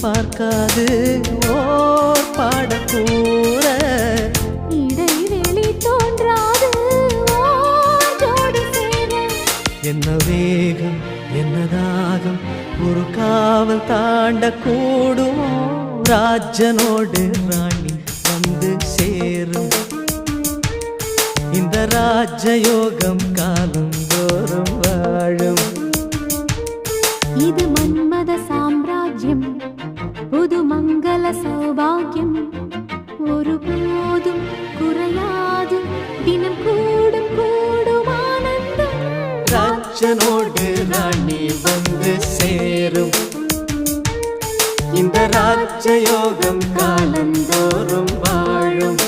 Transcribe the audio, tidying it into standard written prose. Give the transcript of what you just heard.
பார்க்காது ஓர் பாடக்கூற இடைவெளி தோன்றாது ஓர் ஜோடி சேர என்ன வேகம் என்ன தாகம் ஒரு காவல் தாண்ட கூடுமோ ராஜனோடு ராணி வந்து சேரும் இந்த ராஜயோகம் காலந்தோறும் வாழும் இது மன்மத சாம்ராஜ்யம் புது மங்கள சௌபாகியம் ஒருபோதும் குறையாது தினம் கூடும் கூடும் ஆனந்தம் ராஜனோடு ராணி வந்து சேரும் இந்த ராஜயோகம் காலந்தோறும் வாழும்